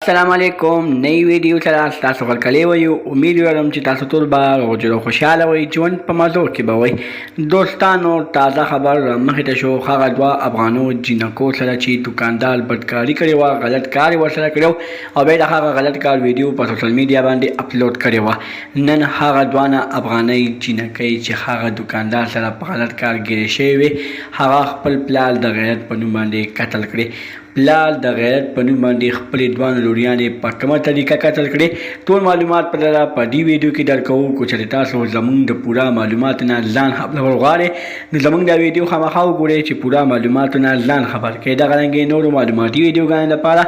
السلام علیکم نئی ویډیو سره تاسو غلکلی وایو امید لرم چې تاسو ټول به روغ جوړ او خوشحاله وئ ژوند په مزو کې به وئ دوستانو تازه خبر مخې ته شو هغه دوه افغانو جینکو سره چې دوکاندار بدکاري کړې وه غلط کار یې ورسره کړی او بیا د هغه غلط کار ویډیو په سوشل میډیا باندې اپلوډ کړې وه نن هغه دوه افغانۍ جینکۍ چې هغه دوکاندار سره په غلط کار ګیرې شوې وې هغه خپل پلار د غیرت په نوم باندې قتل کړې پلار د غیرت په نوم باندې خپلې دوه لوریانې په کومه طریقه قتل کړې ټول معلومات په لره په دې ویډیو کې درکوو کو چې تاسو زموږ د پوره معلوماتو نه ځان خبرول غواړئ نو زموږ دا ویډیو خامخا وګورئ چې پوره معلوماتو نه ځان خبر کړئ دغه رنګې نورو معلوماتي ویډیوګانو لپاره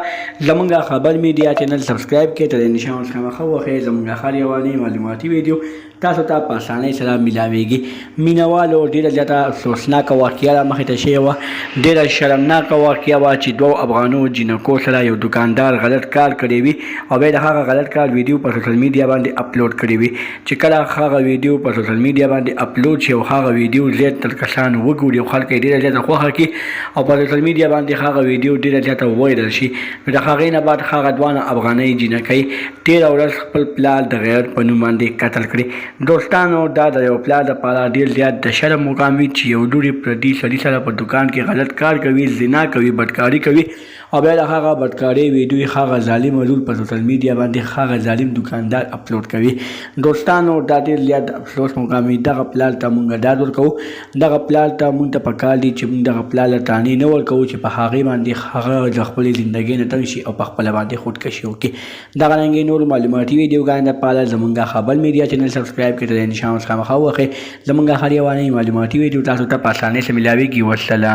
زموږ خبر میډیا چینل سبسکرایب کړئ تر نشان اوس خامخا وښیئ زموږ هر یوانې معلوماتي ویډیو تاسو ته په اسانۍ سره میلاویږي مینوالو ډېره زیاته افسوسناکه واقعه رامخې ته شوې وه ډېره شرمناکه واقعه وه چې دوه افغانو جینکو سره یو دوکاندار غلط کار کړی وي او بیا د هغه غلط کار ویډیو په سوشل میډیا باندې اپلوډ کړی وي چې کله هغه ویډیو په سوشل میډیا باندې اپلوډ شي او هغه ویډیو زیات تر کسان وګوري او خلک یې ډېره زیاته خوښه کړي او په سوشل میډیا باندې هغه ویډیو ډېره زیاته وایرل شي نو د هغې نه بعد هغه دوه افغانۍ جینکۍ 13 ورځ خپل پلار د غیرت په نوم باندې قتل کړي دوستانو دا د یو پلار دپاره ډېر زیات د شرم مقام وي چې یو لوري پردي سړي سره په دوکان کې غلط کار کوي زنا کوي بدکاري کوي او بیا د هغه بدکارۍ ویډیو هغه ظالم لور په سوشل میډیا باندې هغه ظالم دوکاندار اپلوډ کوي دوستانو دا ډېر زیات افسوس مقام وي دغه پلار ته مونږ ډاډ ورکوو دغه پلار ته مونږ ته پکار دي چې مونږ دغه پلار له تانې نه ورکوو چې په هغې باندې هغه د خپلې زندګۍ نه تنګ شي او په خپله باندې خودکشي وکړي دغه رنګې نورو معلوماتي ویډیوګانو لپاره زموږ خبر میډیا چینل سبسکرایب کړئ د نشان اوس خامخا وښیئ زموږ هر یوانۍ معلوماتي ویډیو تاسو ته په اسانۍ سره میلاویږي والسلام